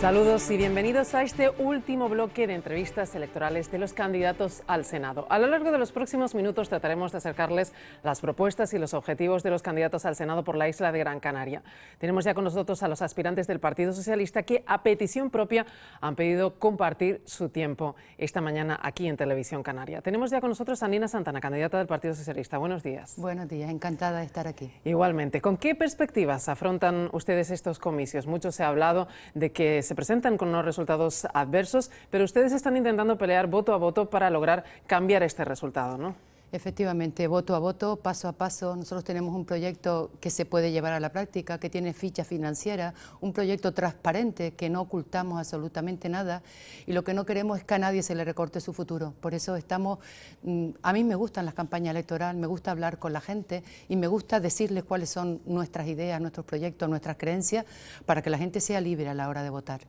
Saludos y bienvenidos a este último bloque de entrevistas electorales de los candidatos al Senado. A lo largo de los próximos minutos trataremos de acercarles las propuestas y los objetivos de los candidatos al Senado por la isla de Gran Canaria. Tenemos ya con nosotros a los aspirantes del Partido Socialista que a petición propia han pedido compartir su tiempo esta mañana aquí en Televisión Canaria. Tenemos ya con nosotros a Nina Santana, candidata del Partido Socialista. Buenos días. Buenos días, encantada de estar aquí. Igualmente. ¿Con qué perspectivas afrontan ustedes estos comicios? Mucho se ha hablado de que se presentan con unos resultados adversos, pero ustedes están intentando pelear voto a voto para lograr cambiar este resultado, ¿no? Efectivamente, voto a voto, paso a paso. Nosotros tenemos un proyecto que se puede llevar a la práctica, que tiene ficha financiera, un proyecto transparente, que no ocultamos absolutamente nada, y lo que no queremos es que a nadie se le recorte su futuro. Por eso estamos, a mí me gustan las campañas electorales, me gusta hablar con la gente y me gusta decirles cuáles son nuestras ideas, nuestros proyectos, nuestras creencias, para que la gente sea libre a la hora de votar.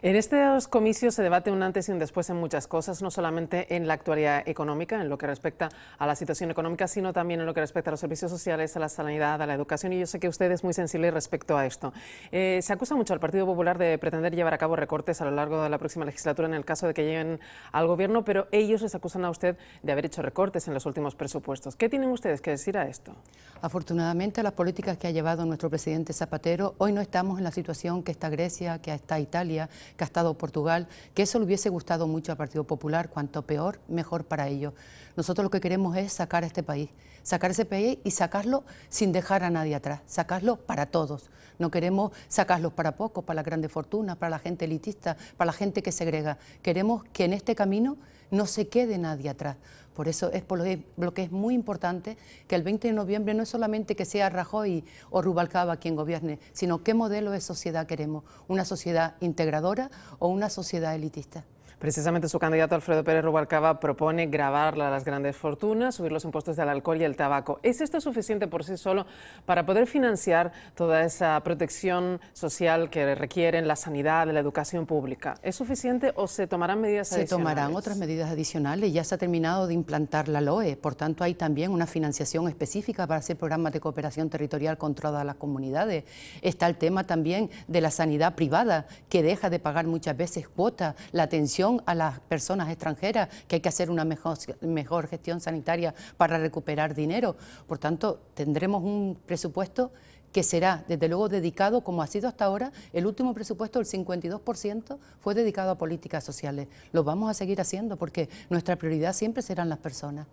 En estos comicios se debate un antes y un después en muchas cosas, no solamente en la actualidad económica, en lo que respecta a la situación económica, sino también en lo que respecta a los servicios sociales, a la sanidad, a la educación, y yo sé que usted es muy sensible respecto a esto. Se acusa mucho al Partido Popular de pretender llevar a cabo recortes a lo largo de la próxima legislatura en el caso de que lleguen al gobierno, pero ellos les acusan a usted de haber hecho recortes en los últimos presupuestos. ¿Qué tienen ustedes que decir a esto? Afortunadamente, las políticas que ha llevado nuestro presidente Zapatero, hoy no estamos en la situación que está Grecia, que está Italia, que ha estado Portugal, que eso le hubiese gustado mucho al Partido Popular. Cuanto peor, mejor para ellos. Nosotros lo que queremos es sacar a este país, sacar ese país y sacarlo sin dejar a nadie atrás, sacarlo para todos. No queremos sacarlos para pocos, para las grandes fortunas, para la gente elitista, para la gente que segrega. Queremos que en este camino no se quede nadie atrás. Por eso es por lo que es muy importante que el 20 de noviembre no es solamente que sea Rajoy o Rubalcaba quien gobierne, sino qué modelo de sociedad queremos, una sociedad integradora o una sociedad elitista. Precisamente su candidato Alfredo Pérez Rubalcaba propone gravar a las grandes fortunas, subir los impuestos del alcohol y el tabaco. ¿Es esto suficiente por sí solo para poder financiar toda esa protección social que requieren la sanidad, la educación pública? ¿Es suficiente o se tomarán medidas adicionales? Se tomarán otras medidas adicionales. Ya se ha terminado de implantar la LOE, por tanto hay también una financiación específica para hacer programas de cooperación territorial con todas las comunidades. Está el tema también de la sanidad privada, que deja de pagar muchas veces cuotas, la atención a las personas extranjeras, que hay que hacer una mejor gestión sanitaria para recuperar dinero. Por tanto, tendremos un presupuesto que será, desde luego, dedicado, como ha sido hasta ahora. El último presupuesto, el 52%, fue dedicado a políticas sociales. Lo vamos a seguir haciendo porque nuestra prioridad siempre serán las personas.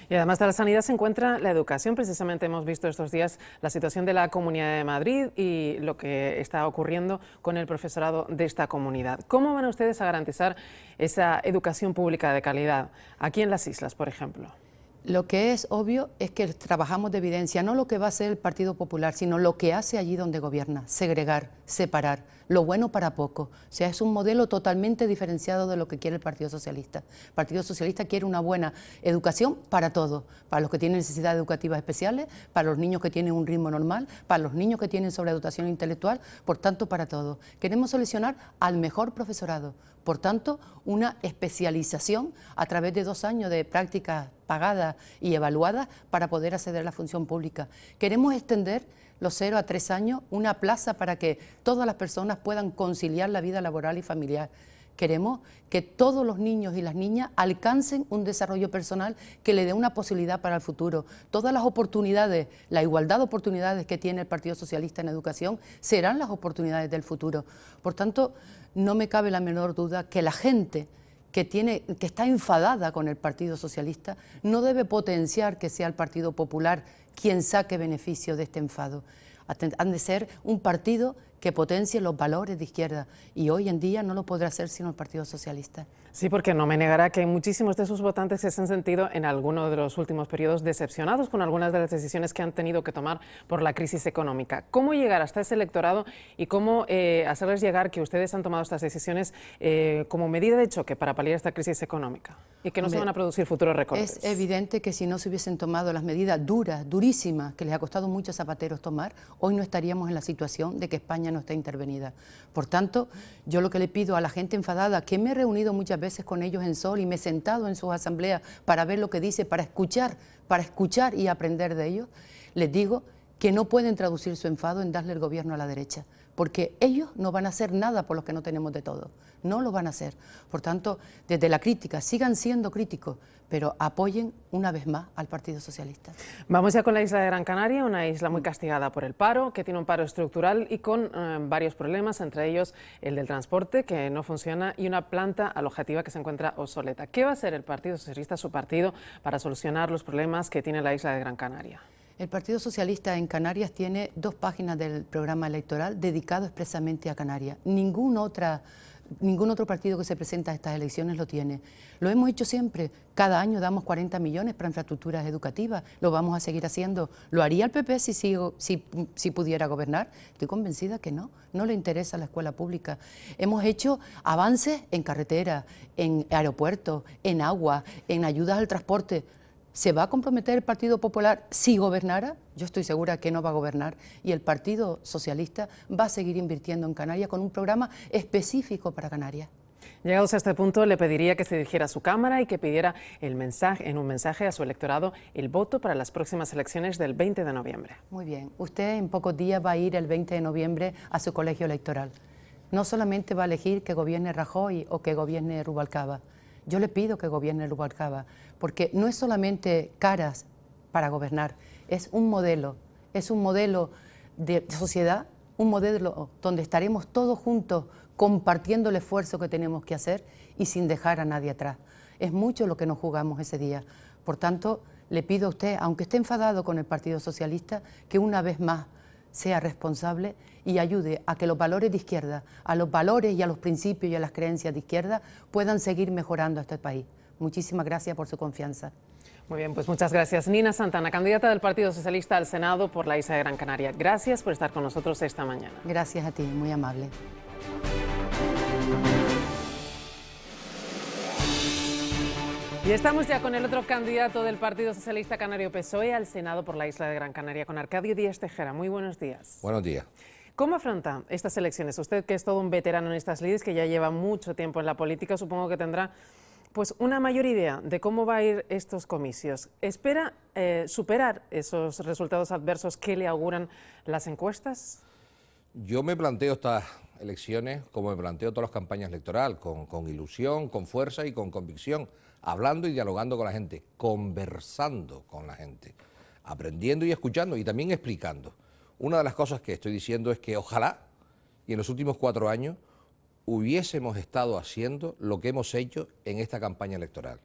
Y además de la sanidad se encuentra la educación. Precisamente hemos visto estos días la situación de la Comunidad de Madrid y lo que está ocurriendo con el profesorado de esta comunidad. ¿Cómo van ustedes a garantizar esa educación pública de calidad aquí en las islas, por ejemplo? Lo que es obvio es que trabajamos de evidencia, no lo que va a hacer el Partido Popular, sino lo que hace allí donde gobierna, segregar, separar, lo bueno para poco. O sea, es un modelo totalmente diferenciado de lo que quiere el Partido Socialista. El Partido Socialista quiere una buena educación para todos, para los que tienen necesidades educativas especiales, para los niños que tienen un ritmo normal, para los niños que tienen sobredotación intelectual, por tanto, para todos. Queremos seleccionar al mejor profesorado, por tanto, una especialización a través de 2 años de prácticas pagadas y evaluadas para poder acceder a la función pública. Queremos extender los 0 a 3 años una plaza para que todas las personas puedan conciliar la vida laboral y familiar. Queremos que todos los niños y las niñas alcancen un desarrollo personal que le dé una posibilidad para el futuro. Todas las oportunidades, la igualdad de oportunidades que tiene el Partido Socialista en educación serán las oportunidades del futuro. Por tanto, no me cabe la menor duda que la gente que está enfadada con el Partido Socialista no debe potenciar que sea el Partido Popular quien saque beneficio de este enfado. Han de ser un partido que potencie los valores de izquierda y hoy en día no lo podrá hacer sino el Partido Socialista. Sí, porque no me negará que muchísimos de sus votantes se han sentido en alguno de los últimos periodos decepcionados con algunas de las decisiones que han tenido que tomar por la crisis económica. ¿Cómo llegar hasta ese electorado y cómo hacerles llegar que ustedes han tomado estas decisiones como medida de choque para paliar esta crisis económica y que no se van a producir futuros recortes? Es evidente que si no se hubiesen tomado las medidas duras, durísimas, que les ha costado mucho a Zapateros tomar, hoy no estaríamos en la situación de que España no está intervenida. Por tanto, yo lo que le pido a la gente enfadada, que me he reunido muchas veces con ellos en Sol y me he sentado en sus asambleas para ver lo que dice, para escuchar y aprender de ellos, les digo que no pueden traducir su enfado en darle el gobierno a la derecha, porque ellos no van a hacer nada por los que no tenemos de todo, no lo van a hacer. Por tanto, desde la crítica, sigan siendo críticos, pero apoyen una vez más al Partido Socialista. Vamos ya con la isla de Gran Canaria, una isla muy castigada por el paro, que tiene un paro estructural y con varios problemas, entre ellos el del transporte, que no funciona, y una planta alojativa que se encuentra obsoleta. ¿Qué va a hacer el Partido Socialista, su partido, para solucionar los problemas que tiene la isla de Gran Canaria? El Partido Socialista en Canarias tiene 2 páginas del programa electoral dedicado expresamente a Canarias. Ningún otro partido que se presenta a estas elecciones lo tiene. Lo hemos hecho siempre. Cada año damos 40 millones para infraestructuras educativas. Lo vamos a seguir haciendo. ¿Lo haría el PP si pudiera gobernar? Estoy convencida que no. No le interesa la escuela pública. Hemos hecho avances en carretera, en aeropuertos, en agua, en ayudas al transporte. ¿Se va a comprometer el Partido Popular si gobernara? Yo estoy segura que no va a gobernar, y el Partido Socialista va a seguir invirtiendo en Canarias con un programa específico para Canarias. Llegados a este punto, le pediría que se dirigiera a su Cámara y que pidiera en un mensaje a su electorado el voto para las próximas elecciones del 20 de noviembre. Muy bien. Usted en pocos días va a ir el 20 de noviembre a su colegio electoral. No solamente va a elegir que gobierne Rajoy o que gobierne Rubalcaba. Yo le pido que gobierne Rubalcaba, porque no es solamente caras para gobernar, es un modelo de sociedad, un modelo donde estaremos todos juntos compartiendo el esfuerzo que tenemos que hacer y sin dejar a nadie atrás. Es mucho lo que nos jugamos ese día. Por tanto, le pido a usted, aunque esté enfadado con el Partido Socialista, que una vez más sea responsable y ayude a que los valores de izquierda, a los valores y a los principios y a las creencias de izquierda puedan seguir mejorando a este país. Muchísimas gracias por su confianza. Muy bien, pues muchas gracias. Nina Santana, candidata del Partido Socialista al Senado por la isla de Gran Canaria. Gracias por estar con nosotros esta mañana. Gracias a ti, muy amable. Y estamos ya con el otro candidato del Partido Socialista Canario PSOE al Senado por la isla de Gran Canaria, con Arcadio Díaz Tejera. Muy buenos días. Buenos días. ¿Cómo afronta estas elecciones? Usted, que es todo un veterano en estas lides, que ya lleva mucho tiempo en la política, supongo que tendrá pues una mayor idea de cómo va a ir estos comicios. ¿Espera superar esos resultados adversos que le auguran las encuestas? Yo me planteo estas elecciones como me planteo todas las campañas electorales, con ilusión, con fuerza y con convicción, hablando y dialogando con la gente, conversando con la gente, aprendiendo y escuchando y también explicando. Una de las cosas que estoy diciendo es que ojalá, y en los últimos 4 años, hubiésemos estado haciendo lo que hemos hecho en esta campaña electoral,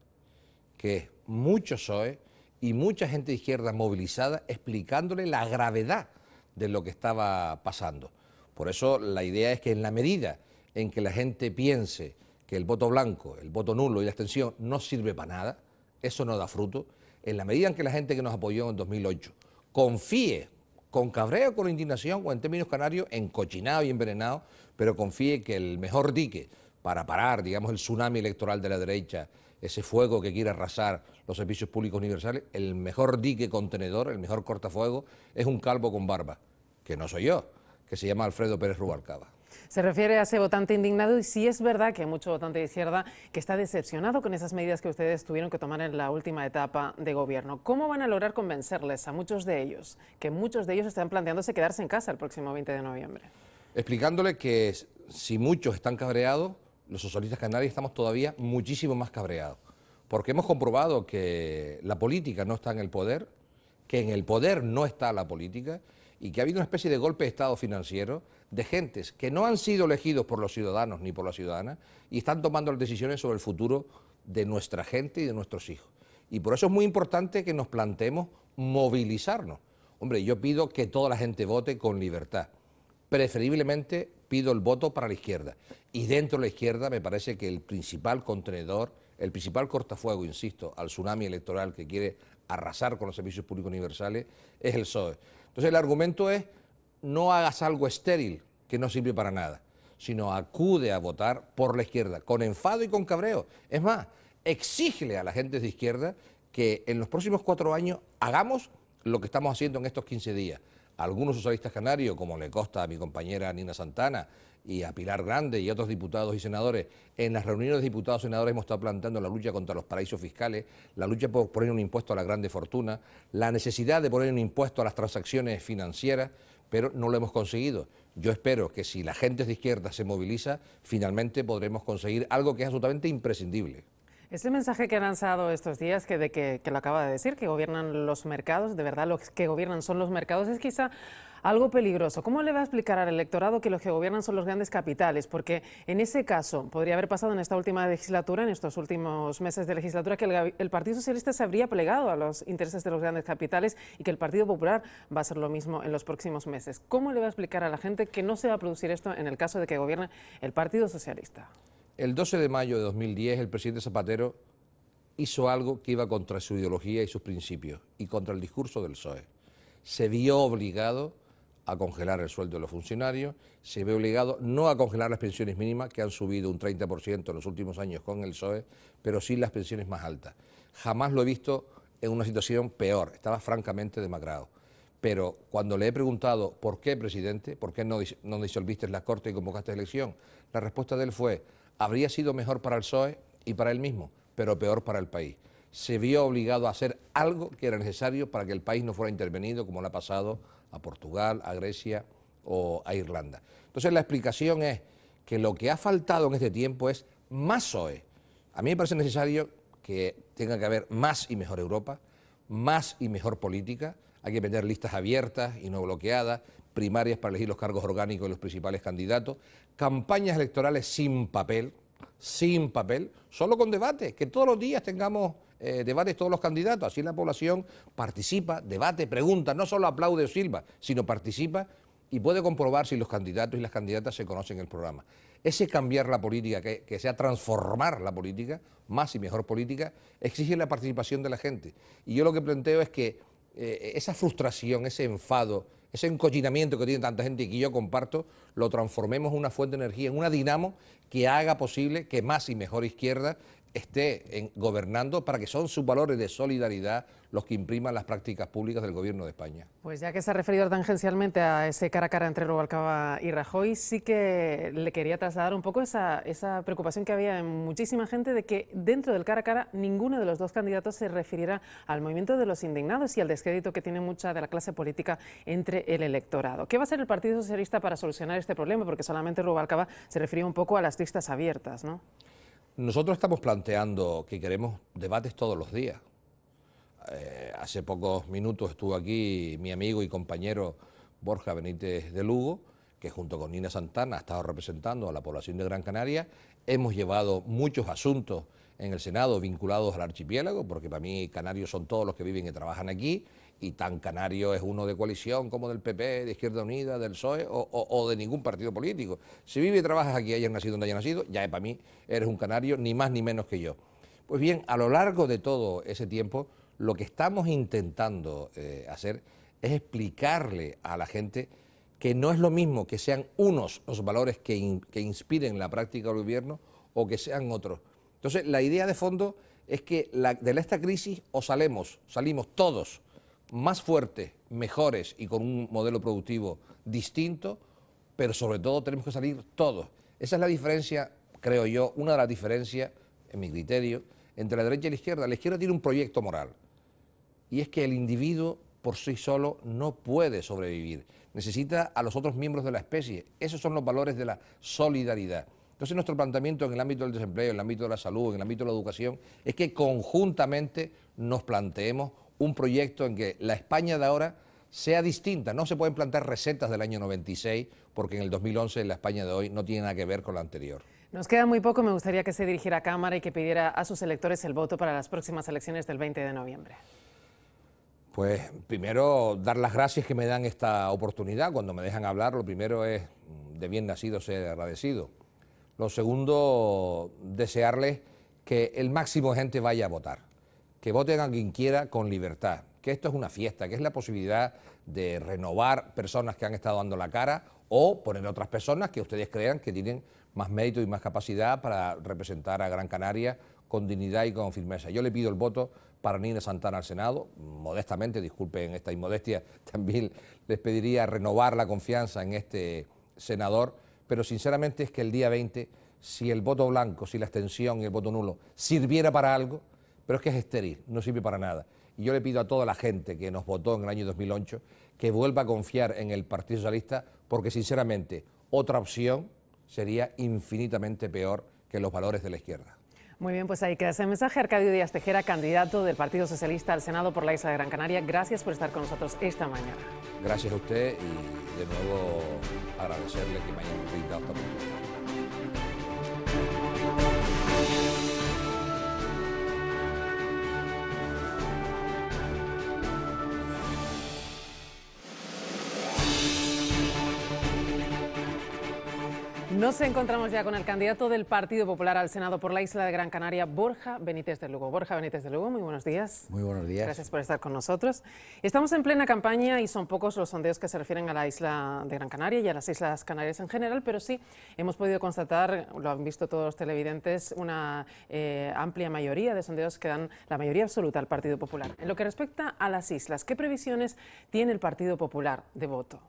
que es mucho PSOE y mucha gente de izquierda movilizada explicándole la gravedad de lo que estaba pasando. Por eso la idea es que en la medida en que la gente piense que el voto blanco, el voto nulo y la abstención no sirve para nada, eso no da fruto, en la medida en que la gente que nos apoyó en 2008 confíe, con cabreo, con indignación o en términos canarios, encochinado y envenenado, pero confíe que el mejor dique para parar, digamos, el tsunami electoral de la derecha, ese fuego que quiere arrasar los servicios públicos universales, el mejor dique contenedor, el mejor cortafuego, es un calvo con barba, que no soy yo, que se llama Alfredo Pérez Rubalcaba. Se refiere a ese votante indignado, y sí es verdad que hay mucho votante de izquierda que está decepcionado con esas medidas que ustedes tuvieron que tomar en la última etapa de gobierno. ¿Cómo van a lograr convencerles a muchos de ellos, que muchos de ellos están planteándose quedarse en casa el próximo 20 de noviembre? Explicándole que si muchos están cabreados, los socialistas canarios estamos todavía muchísimo más cabreados, porque hemos comprobado que la política no está en el poder, que en el poder no está la política, y que ha habido una especie de golpe de Estado financiero de gentes que no han sido elegidos por los ciudadanos ni por las ciudadanas y están tomando las decisiones sobre el futuro de nuestra gente y de nuestros hijos. Y por eso es muy importante que nos planteemos movilizarnos. Hombre, yo pido que toda la gente vote con libertad. Preferiblemente pido el voto para la izquierda. Y dentro de la izquierda me parece que el principal contenedor, el principal cortafuego, insisto, al tsunami electoral que quiere arrasar con los servicios públicos universales es el PSOE. Entonces el argumento es: no hagas algo estéril que no sirve para nada, sino acude a votar por la izquierda, con enfado y con cabreo. Es más, exígele a la gente de izquierda que en los próximos 4 años hagamos lo que estamos haciendo en estos 15 días. Algunos socialistas canarios, como le consta a mi compañera Nina Santana, y a Pilar Grande y a otros diputados y senadores, en las reuniones de diputados y senadores hemos estado planteando la lucha contra los paraísos fiscales, la lucha por poner un impuesto a la grande fortuna, la necesidad de poner un impuesto a las transacciones financieras, pero no lo hemos conseguido. Yo espero que si la gente de izquierda se moviliza, finalmente podremos conseguir algo que es absolutamente imprescindible. Este mensaje que han lanzado estos días, que lo acaba de decir, que gobiernan los mercados, de verdad los que gobiernan son los mercados, es quizá algo peligroso. ¿Cómo le va a explicar al electorado que los que gobiernan son los grandes capitales? Porque en ese caso podría haber pasado en esta última legislatura, en estos últimos meses de legislatura, que el Partido Socialista se habría plegado a los intereses de los grandes capitales y que el Partido Popular va a hacer lo mismo en los próximos meses. ¿Cómo le va a explicar a la gente que no se va a producir esto en el caso de que gobierne el Partido Socialista? El 12 de mayo de 2010 el presidente Zapatero hizo algo que iba contra su ideología y sus principios y contra el discurso del PSOE. Se vio obligado a congelar el sueldo de los funcionarios, se ve obligado no a congelar las pensiones mínimas, que han subido un 30% en los últimos años con el PSOE, pero sí las pensiones más altas. Jamás lo he visto en una situación peor, estaba francamente demacrado. Pero cuando le he preguntado, ¿por qué, presidente? ¿Por qué no disolviste la Corte y convocaste elección? La respuesta de él fue, habría sido mejor para el PSOE y para él mismo, pero peor para el país. Se vio obligado a hacer algo que era necesario para que el país no fuera intervenido, como le ha pasado a Portugal, a Grecia o a Irlanda. Entonces la explicación es que lo que ha faltado en este tiempo es más PSOE. A mí me parece necesario que tenga que haber más y mejor Europa, más y mejor política. Hay que tener listas abiertas y no bloqueadas, primarias para elegir los cargos orgánicos de los principales candidatos, campañas electorales sin papel, solo con debates, que todos los días tengamos debates todos los candidatos, así la población participa, debate, pregunta, no solo aplaude o silba, sino participa y puede comprobar si los candidatos y las candidatas se conocen el programa. Ese cambiar la política, que sea transformar la política, más y mejor política, exige la participación de la gente. Y yo lo que planteo es que esa frustración, ese enfado, ese encochinamiento que tiene tanta gente y que yo comparto, lo transformemos en una fuente de energía, en una dinamo que haga posible que más y mejor izquierda esté gobernando, para que son sus valores de solidaridad los que impriman las prácticas públicas del Gobierno de España. Pues ya que se ha referido tangencialmente a ese cara a cara entre Rubalcaba y Rajoy, sí que le quería trasladar un poco esa preocupación que había en muchísima gente de que dentro del cara a cara ninguno de los dos candidatos se refiriera al movimiento de los indignados y al descrédito que tiene mucha de la clase política entre el electorado. ¿Qué va a hacer el Partido Socialista para solucionar este problema? Porque solamente Rubalcaba se refería un poco a las listas abiertas, ¿no? Nosotros estamos planteando que queremos debates todos los días. Hace pocos minutos estuvo aquí mi amigo y compañero Borja Benítez de Lugo, que junto con Nina Santana ha estado representando a la población de Gran Canaria. Hemos llevado muchos asuntos en el Senado vinculados al archipiélago, porque para mí canarios son todos los que viven y trabajan aquí, y tan canario es uno de coalición como del PP, de Izquierda Unida, del PSOE o de ningún partido político. Si vives y trabajas aquí, hayas nacido donde hayas nacido, ya para mí eres un canario, ni más ni menos que yo. Pues bien, a lo largo de todo ese tiempo, lo que estamos intentando hacer es explicarle a la gente que no es lo mismo que sean unos los valores que inspiren la práctica del gobierno o que sean otros. Entonces, la idea de fondo es que de esta crisis salimos todos más fuertes, mejores y con un modelo productivo distinto, pero sobre todo tenemos que salir todos. Esa es la diferencia, creo yo, una de las diferencias, en mi criterio, entre la derecha y la izquierda. La izquierda tiene un proyecto moral, y es que el individuo por sí solo no puede sobrevivir, necesita a los otros miembros de la especie. Esos son los valores de la solidaridad. Entonces nuestro planteamiento en el ámbito del desempleo, en el ámbito de la salud, en el ámbito de la educación, es que conjuntamente nos planteemos un proyecto en que la España de ahora sea distinta. No se pueden plantear recetas del año 96, porque en el 2011 la España de hoy no tiene nada que ver con la anterior. Nos queda muy poco, me gustaría que se dirigiera a Cámara y que pidiera a sus electores el voto para las próximas elecciones del 20 de noviembre. Pues primero, dar las gracias que me dan esta oportunidad. Cuando me dejan hablar, lo primero es de bien nacido ser agradecido. Lo segundo, desearles que el máximo de gente vaya a votar, que voten a quien quiera con libertad, que esto es una fiesta, que es la posibilidad de renovar personas que han estado dando la cara o poner otras personas que ustedes crean que tienen más mérito y más capacidad para representar a Gran Canaria con dignidad y con firmeza. Yo le pido el voto para Nina Santana al Senado, modestamente, disculpen esta inmodestia, también les pediría renovar la confianza en este senador, pero sinceramente es que el día 20, si el voto blanco, si la abstención y el voto nulo sirviera para algo, pero es que es estéril, no sirve para nada. Y yo le pido a toda la gente que nos votó en el año 2008 que vuelva a confiar en el Partido Socialista, porque sinceramente otra opción sería infinitamente peor que los valores de la izquierda. Muy bien, pues ahí queda ese mensaje. Arcadio Díaz Tejera, candidato del Partido Socialista al Senado por la isla de Gran Canaria. Gracias por estar con nosotros esta mañana. Gracias a usted y de nuevo agradecerle que me hayan brindado esta oportunidad. Nos encontramos ya con el candidato del Partido Popular al Senado por la isla de Gran Canaria, Borja Benítez de Lugo. Borja Benítez de Lugo, muy buenos días. Muy buenos días. Gracias por estar con nosotros. Estamos en plena campaña y son pocos los sondeos que se refieren a la isla de Gran Canaria y a las Islas Canarias en general, pero sí hemos podido constatar, lo han visto todos los televidentes, una amplia mayoría de sondeos que dan la mayoría absoluta al Partido Popular. En lo que respecta a las islas, ¿qué previsiones tiene el Partido Popular de voto?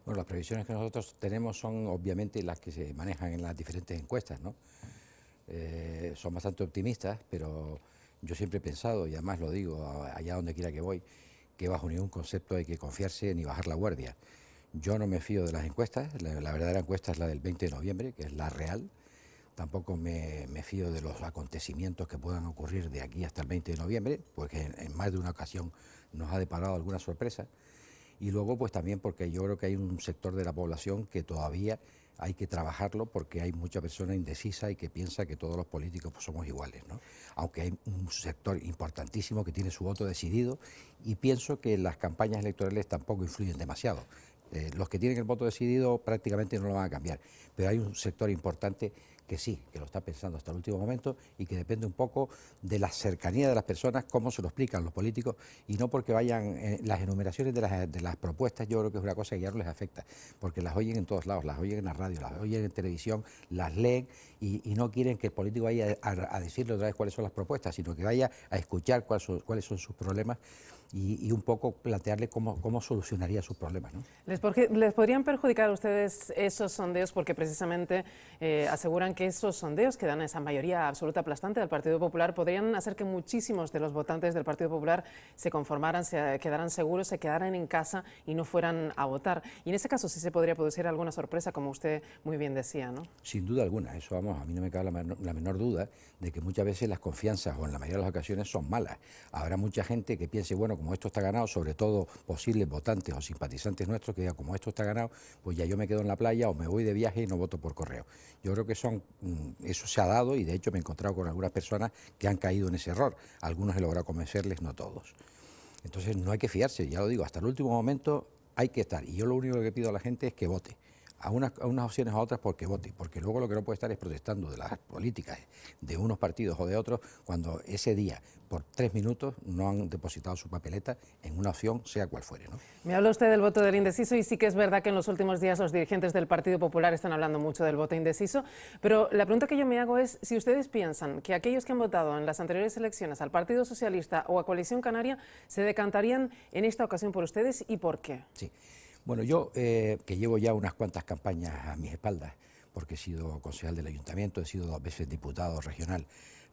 Bueno, las previsiones que nosotros tenemos son obviamente las que se manejan en las diferentes encuestas, ¿no? Son bastante optimistas, pero yo siempre he pensado, y además lo digo allá donde quiera que voy, que bajo ningún concepto hay que confiarse ni bajar la guardia. Yo no me fío de las encuestas, la verdadera encuesta es la del 20 de noviembre, que es la real. Tampoco me fío de los acontecimientos que puedan ocurrir de aquí hasta el 20 de noviembre, porque en más de una ocasión nos ha deparado alguna sorpresa. Y luego, pues también porque yo creo que hay un sector de la población que todavía hay que trabajarlo, porque hay mucha persona indecisa y que piensa que todos los políticos pues, somos iguales, ¿no? Aunque hay un sector importantísimo que tiene su voto decidido, y pienso que las campañas electorales tampoco influyen demasiado. Los que tienen el voto decidido prácticamente no lo van a cambiar, pero hay un sector importante que sí, que lo está pensando hasta el último momento y que depende un poco de la cercanía de las personas, cómo se lo explican los políticos, y no porque vayan las enumeraciones de las propuestas. Yo creo que es una cosa que ya no les afecta, porque las oyen en todos lados, las oyen en la radio, las oyen en televisión, las leen y no quieren que el político vaya a decirle otra vez cuáles son las propuestas, sino que vaya a escuchar cuáles son sus problemas y un poco plantearle cómo solucionaría sus problemas, ¿no? ¿Les podrían perjudicar a ustedes esos sondeos? Porque precisamente aseguran que esos sondeos que dan esa mayoría absoluta aplastante del Partido Popular podrían hacer que muchísimos de los votantes del Partido Popular se conformaran, se quedaran seguros, se quedaran en casa y no fueran a votar. Y en ese caso sí se podría producir alguna sorpresa, como usted muy bien decía, ¿no? Sin duda alguna, eso vamos, a mí no me cabe la menor duda de que muchas veces las confianzas, o en la mayoría de las ocasiones, son malas. Habrá mucha gente que piense, bueno, como esto está ganado, sobre todo posibles votantes o simpatizantes nuestros, que digan, como esto está ganado, pues ya yo me quedo en la playa o me voy de viaje y no voto por correo. Yo creo que eso se ha dado, y de hecho me he encontrado con algunas personas que han caído en ese error. Algunos he logrado convencerles, no todos. Entonces no hay que fiarse, ya lo digo, hasta el último momento hay que estar. Y yo lo único que pido a la gente es que vote. A unas opciones a otras porque vote, porque luego lo que no puede estar es protestando de las políticas de unos partidos o de otros cuando ese día, por 3 minutos, no han depositado su papeleta en una opción, sea cual fuere, ¿no? Me habla usted del voto del indeciso y sí que es verdad que en los últimos días los dirigentes del Partido Popular están hablando mucho del voto indeciso, pero la pregunta que yo me hago es si ustedes piensan que aquellos que han votado en las anteriores elecciones al Partido Socialista o a Coalición Canaria se decantarían en esta ocasión por ustedes y por qué. Sí. Bueno, yo que llevo ya unas cuantas campañas a mis espaldas, porque he sido concejal del ayuntamiento, he sido 2 veces diputado regional,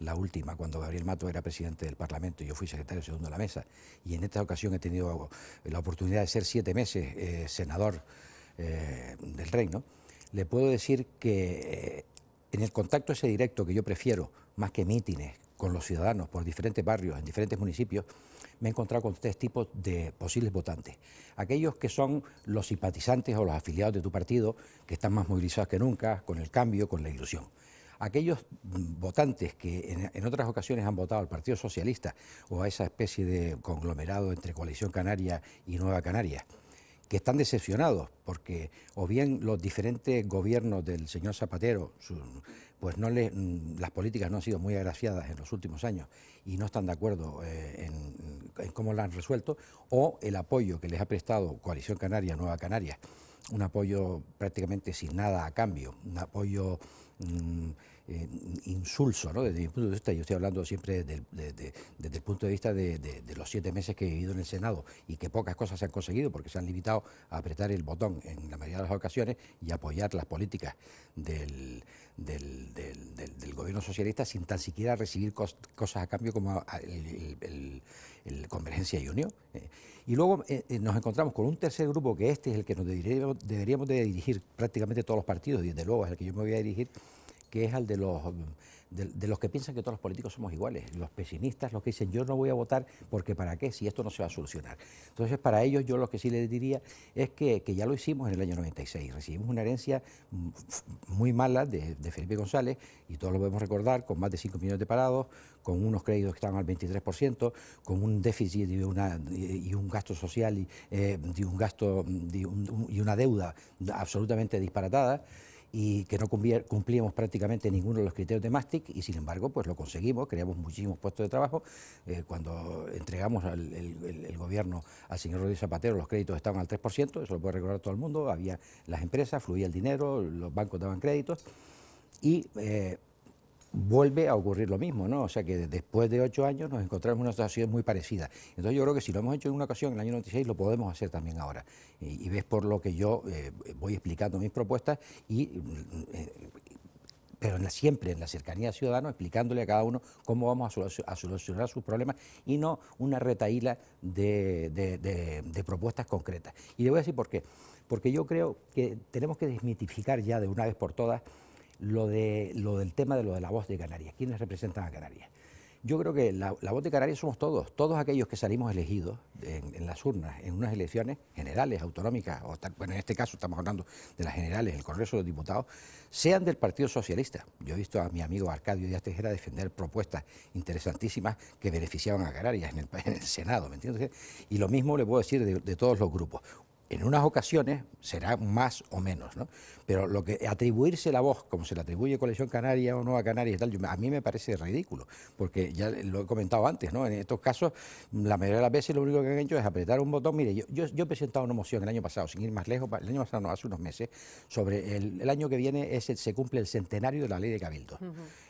la última cuando Gabriel Mato era presidente del Parlamento y yo fui secretario segundo de la mesa, y en esta ocasión he tenido la oportunidad de ser 7 meses senador del Reino. Le puedo decir que en el contacto ese directo que yo prefiero, más que mítines con los ciudadanos por diferentes barrios, en diferentes municipios, me he encontrado con 3 tipos de posibles votantes. Aquellos que son los simpatizantes o los afiliados de tu partido, que están más movilizados que nunca, con el cambio, con la ilusión. Aquellos votantes que en otras ocasiones han votado al Partido Socialista o a esa especie de conglomerado entre Coalición Canaria y Nueva Canarias, que están decepcionados porque o bien los diferentes gobiernos del señor Zapatero, pues las políticas no han sido muy agraciadas en los últimos años y no están de acuerdo en cómo la han resuelto, o el apoyo que les ha prestado Coalición Canaria, Nueva Canarias, un apoyo prácticamente sin nada a cambio, un apoyo insulso, ¿no? Desde mi punto de vista, yo estoy hablando siempre desde el punto de vista de los 7 meses que he vivido en el Senado y que pocas cosas se han conseguido porque se han limitado a apretar el botón en la mayoría de las ocasiones y apoyar las políticas del gobierno socialista sin tan siquiera recibir cosas a cambio como el Convergencia y Unión. Y luego nos encontramos con un tercer grupo, que este es el que nos deberíamos de dirigir prácticamente todos los partidos, y desde luego es el que yo me voy a dirigir, que es el de los que piensan que todos los políticos somos iguales, los pesimistas, los que dicen yo no voy a votar porque para qué, si esto no se va a solucionar. Entonces para ellos yo lo que sí les diría es que ya lo hicimos en el año 96, recibimos una herencia muy mala de Felipe González, y todos lo podemos recordar, con más de 5 millones de parados, con unos créditos que estaban al 23%, con un déficit y un gasto social y una deuda absolutamente disparatada, y que no cumplíamos prácticamente ninguno de los criterios de Maastricht, y sin embargo pues lo conseguimos, creamos muchísimos puestos de trabajo. Cuando entregamos el gobierno al señor Rodríguez Zapatero, los créditos estaban al 3%, eso lo puede recordar todo el mundo, había las empresas, fluía el dinero, los bancos daban créditos, y vuelve a ocurrir lo mismo, ¿no? O sea que después de 8 años nos encontramos en una situación muy parecida. Entonces yo creo que si lo hemos hecho en una ocasión en el año 96, lo podemos hacer también ahora. Y ves por lo que yo voy explicando mis propuestas, pero siempre en la cercanía al ciudadano, explicándole a cada uno cómo vamos a solucionar sus problemas, y no una retahíla de propuestas concretas. Y le voy a decir por qué. Porque yo creo que tenemos que desmitificar ya de una vez por todas lo del tema de la voz de Canarias. ¿Quiénes representan a Canarias? Yo creo que la voz de Canarias somos todos aquellos que salimos elegidos en las urnas, en unas elecciones generales, autonómicas, bueno, en este caso estamos hablando de las generales, el Congreso de los Diputados, sean del Partido Socialista. Yo he visto a mi amigo Arcadio Díaz Tejera defender propuestas interesantísimas que beneficiaban a Canarias en el Senado, ¿me entiendes? Y lo mismo le puedo decir de todos los grupos. En unas ocasiones será más o menos, ¿no? Pero lo que atribuirse la voz, como se le atribuye Coalición Canaria o Nueva Canaria y tal, a mí me parece ridículo, porque ya lo he comentado antes, ¿no? En estos casos, la mayoría de las veces lo único que han hecho es apretar un botón. Mire, yo he presentado una moción el año pasado, sin ir más lejos, el año pasado no, hace unos meses, sobre el año que viene se cumple el centenario de la Ley de Cabildos.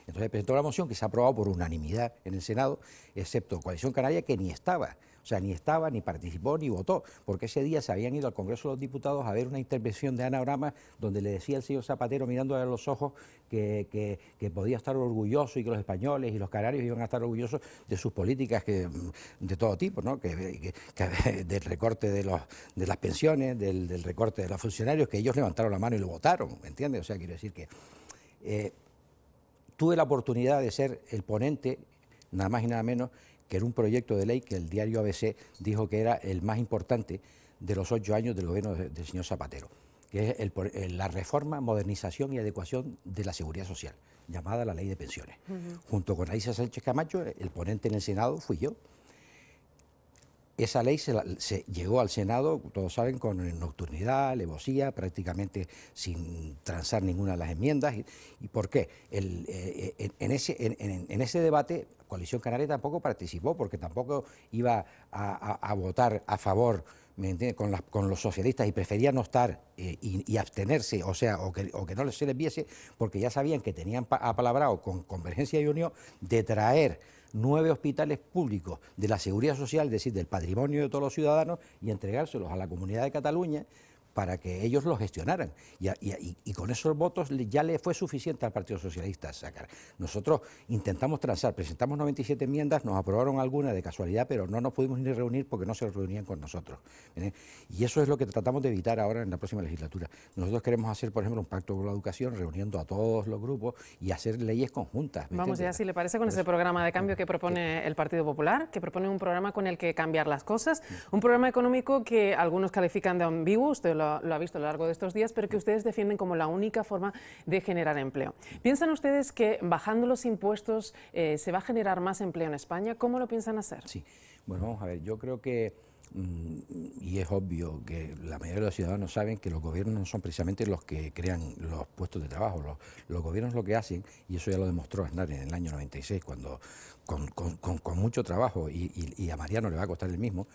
Entonces presentó una moción que se ha aprobado por unanimidad en el Senado, excepto Coalición Canaria, que ni estaba. O sea, ni estaba, ni participó, ni votó, porque ese día se habían ido al Congreso de los Diputados a ver una intervención de Ana Brama, donde le decía al señor Zapatero, mirándole a los ojos, que podía estar orgulloso, y que los españoles y los canarios iban a estar orgullosos de sus políticas de todo tipo, ¿no? Del recorte de las pensiones, del recorte de los funcionarios, que ellos levantaron la mano y lo votaron, ¿me entiendes? O sea, quiero decir que tuve la oportunidad de ser el ponente, nada más y nada menos, que era un proyecto de ley que el diario ABC dijo que era el más importante de los 8 años del gobierno del señor Zapatero, que es la reforma, modernización y adecuación de la seguridad social, llamada la Ley de Pensiones. Junto con Alicia Sánchez Camacho, el ponente en el Senado fui yo. Esa ley se llegó al Senado, todos saben, con nocturnidad, alevosía, prácticamente sin transar ninguna de las enmiendas. ¿Y por qué? En ese debate, Coalición Canaria tampoco participó, porque tampoco iba a votar a favor, ¿me entiendes?, con los socialistas, y prefería no estar y abstenerse, o sea, o que no se les viese, porque ya sabían que tenían apalabrado con Convergencia y Unión de traer 9 hospitales públicos de la seguridad social, es decir, del patrimonio de todos los ciudadanos, y entregárselos a la Comunidad de Cataluña para que ellos lo gestionaran. Y con esos votos ya le fue suficiente al Partido Socialista sacar. Nosotros intentamos transar, presentamos 97 enmiendas, nos aprobaron algunas de casualidad, pero no nos pudimos ni reunir porque no se reunían con nosotros. Y eso es lo que tratamos de evitar ahora en la próxima legislatura. Nosotros queremos hacer, por ejemplo, un pacto por la educación, reuniendo a todos los grupos y hacer leyes conjuntas. Vamos ya, si le parece, con ese programa de cambio que propone el Partido Popular, que propone un programa con el que cambiar las cosas, un programa económico que algunos califican de ambiguo, usted lo ha visto a lo largo de estos días, pero que ustedes defienden como la única forma de generar empleo. ¿Piensan ustedes que bajando los impuestos se va a generar más empleo en España? ¿Cómo lo piensan hacer? Sí, bueno, vamos a ver, yo creo que, y es obvio que la mayoría de los ciudadanos saben que los gobiernos no son precisamente los que crean los puestos de trabajo. Los gobiernos lo que hacen, y eso ya lo demostró Aznar en el año 96, cuando con mucho trabajo, y a Mariano le va a costar el mismo,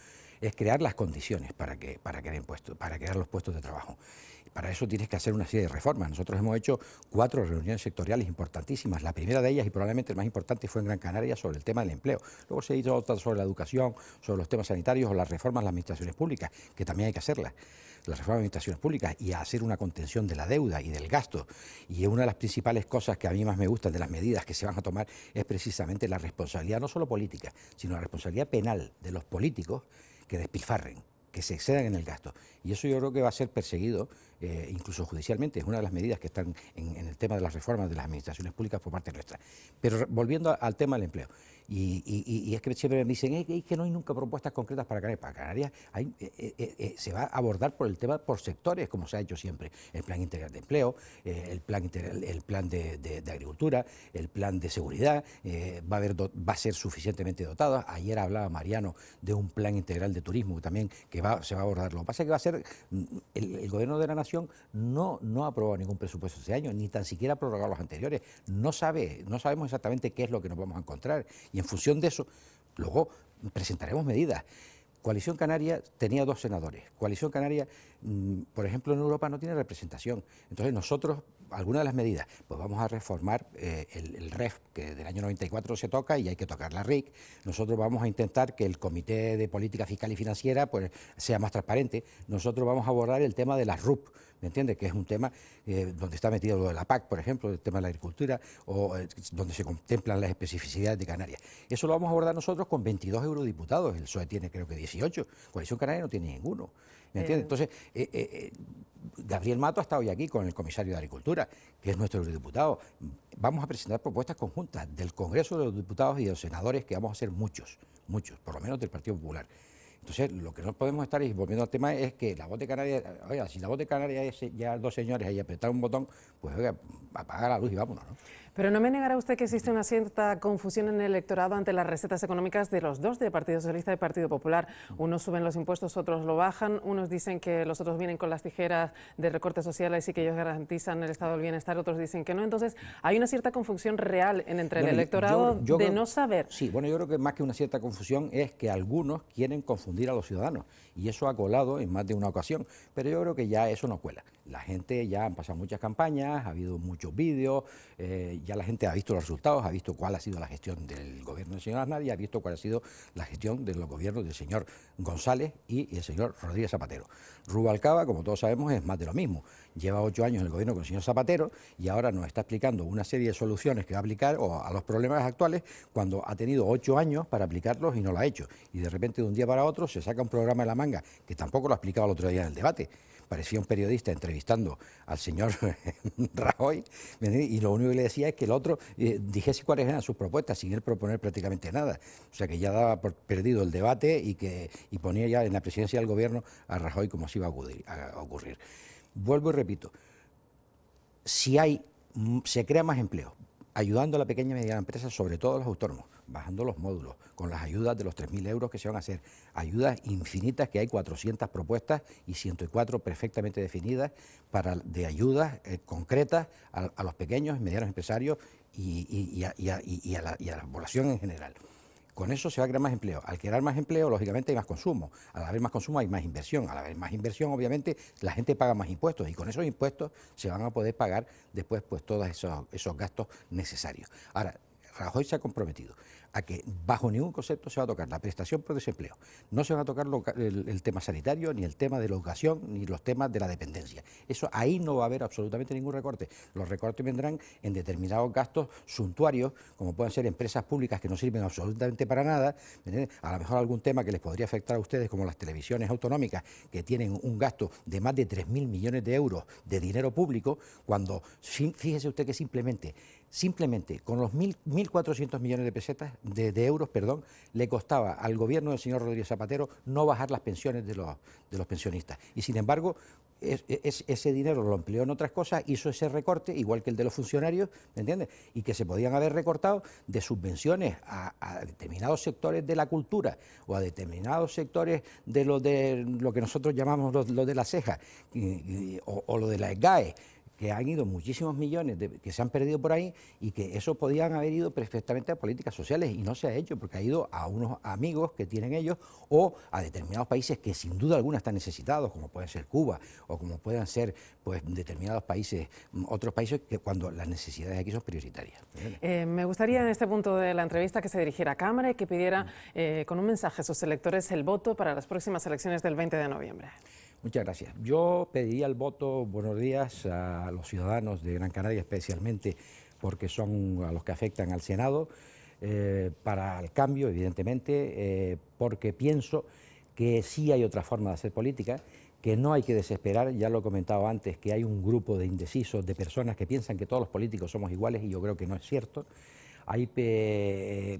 es crear las condiciones para crear los puestos de trabajo. Para eso tienes que hacer una serie de reformas. Nosotros hemos hecho 4 reuniones sectoriales importantísimas. La primera de ellas, y probablemente la más importante, fue en Gran Canaria sobre el tema del empleo. Luego se hizo otra sobre la educación, sobre los temas sanitarios o las reformas de las administraciones públicas, que también hay que hacerlas. Las reformas de administraciones públicas y a hacer una contención de la deuda y del gasto. Y una de las principales cosas que a mí más me gustan de las medidas que se van a tomar es precisamente la responsabilidad, no solo política, sino la responsabilidad penal de los políticos que despilfarren, que se excedan en el gasto. Y eso yo creo que va a ser perseguido incluso judicialmente. Es una de las medidas que están en el tema de las reformas de las administraciones públicas por parte nuestra. Pero volviendo al tema del empleo, y es que siempre me dicen es que no hay nunca propuestas concretas para Canarias. Para Canarias se va a abordar por el tema por sectores, como se ha hecho siempre. El plan integral de empleo, el plan de agricultura, el plan de seguridad, va a ser suficientemente dotado. Ayer hablaba Mariano de un plan integral de turismo que también se va a abordar. Lo que pasa es que va a ser el Gobierno de la Nación no ha aprobado ningún presupuesto este año, ni tan siquiera ha prorrogado los anteriores. No sabemos exactamente qué es lo que nos vamos a encontrar. Y en función de eso, luego presentaremos medidas. Coalición Canaria tenía 2 senadores. Coalición Canaria, por ejemplo, en Europa no tiene representación. Entonces nosotros, algunas de las medidas, pues vamos a reformar el REF, que del año 94 se toca y hay que tocar la RIC. Nosotros vamos a intentar que el Comité de Política Fiscal y Financiera pues sea más transparente. Nosotros vamos a abordar el tema de las RUP, ¿me entiendes? Que es un tema donde está metido lo de la PAC, por ejemplo, el tema de la agricultura, o donde se contemplan las especificidades de Canarias. Eso lo vamos a abordar nosotros con 22 eurodiputados. El PSOE tiene creo que 18, Coalición Canaria no tiene ninguno. ¿Me entiendes? Entonces, Gabriel Mato ha estado hoy aquí con el comisario de Agricultura, que es nuestro eurodiputado. Vamos a presentar propuestas conjuntas del Congreso de los Diputados y de los senadores, que vamos a hacer muchos, por lo menos del Partido Popular. Entonces, lo que no podemos estar, y volviendo al tema, es que la voz de Canarias, oiga, si la voz de Canarias es ya 2 señores ahí apretar un botón, pues oiga, apaga la luz y vámonos, ¿no? Pero no me negará usted que existe una cierta confusión en el electorado ante las recetas económicas de los dos, de Partido Socialista y Partido Popular. Unos suben los impuestos, otros lo bajan, unos dicen que los otros vienen con las tijeras de recortes sociales y que ellos garantizan el estado del bienestar, otros dicen que no. Entonces, hay una cierta confusión real entre el electorado yo creo, no saber. Sí, bueno, yo creo que más que una cierta confusión es que algunos quieren confundir a los ciudadanos y eso ha colado en más de una ocasión, pero yo creo que ya eso no cuela. La gente ya han pasado muchas campañas, ha habido muchos vídeos, ya la gente ha visto los resultados, ha visto cuál ha sido la gestión del gobierno del señor Aznar y ha visto cuál ha sido la gestión de los gobiernos del señor González y el señor Rodríguez Zapatero. Rubalcaba, como todos sabemos, es más de lo mismo. Lleva 8 años en el gobierno con el señor Zapatero y ahora nos está explicando una serie de soluciones que va a aplicar a los problemas actuales cuando ha tenido 8 años para aplicarlos y no lo ha hecho. Y de repente, de un día para otro, se saca un programa de la manga que tampoco lo ha explicado el otro día en el debate. Parecía un periodista entrevistando al señor Rajoy, y lo único que le decía es que el otro dijese cuáles eran sus propuestas sin él proponer prácticamente nada. O sea que ya daba por perdido el debate y ponía ya en la presidencia del gobierno a Rajoy como si iba a ocurrir. Vuelvo y repito, se crea más empleo, ayudando a la pequeña y mediana empresa, sobre todo los autónomos, bajando los módulos, con las ayudas de los 3.000 euros que se van a hacer, ayudas infinitas, que hay 400 propuestas y 104 perfectamente definidas de ayudas concretas a los pequeños y medianos empresarios y a la población en general. Con eso se va a crear más empleo. Al crear más empleo, lógicamente hay más consumo. Al haber más consumo hay más inversión. Al haber más inversión, obviamente, la gente paga más impuestos y con esos impuestos se van a poder pagar después pues todos esos gastos necesarios. Ahora, Rajoy se ha comprometido a que bajo ningún concepto se va a tocar la prestación por desempleo. No se va a tocar el tema sanitario, ni el tema de la educación, ni los temas de la dependencia. Eso ahí no va a haber absolutamente ningún recorte. Los recortes vendrán en determinados gastos suntuarios, como pueden ser empresas públicas que no sirven absolutamente para nada, a lo mejor algún tema que les podría afectar a ustedes, como las televisiones autonómicas, que tienen un gasto de más de 3.000 millones de euros de dinero público, cuando fíjese usted que simplemente con los 1.400 millones de pesetas, de euros, le costaba al gobierno del señor Rodríguez Zapatero no bajar las pensiones de los pensionistas. Y sin embargo, ese dinero lo empleó en otras cosas, hizo ese recorte, igual que el de los funcionarios, ¿me entiendes? Y que se podían haber recortado de subvenciones a determinados sectores de la cultura o a determinados sectores de lo que nosotros llamamos lo de la ceja o lo de la SGAE, que han ido muchísimos millones que se han perdido por ahí y que eso podían haber ido perfectamente a políticas sociales y no se ha hecho porque ha ido a unos amigos que tienen ellos o a determinados países que sin duda alguna están necesitados, como pueden ser Cuba o como puedan ser pues determinados países, otros países que cuando las necesidades aquí son prioritarias. Me gustaría en este punto de la entrevista que se dirigiera a Cámara y que pidiera con un mensaje a sus electores el voto para las próximas elecciones del 20 de noviembre. Muchas gracias. Yo pediría el voto, buenos días, a los ciudadanos de Gran Canaria especialmente, porque son a los que afectan al Senado, para el cambio, evidentemente, porque pienso que sí hay otra forma de hacer política, que no hay que desesperar, ya lo he comentado antes, que hay un grupo de indecisos, de personas que piensan que todos los políticos somos iguales y yo creo que no es cierto.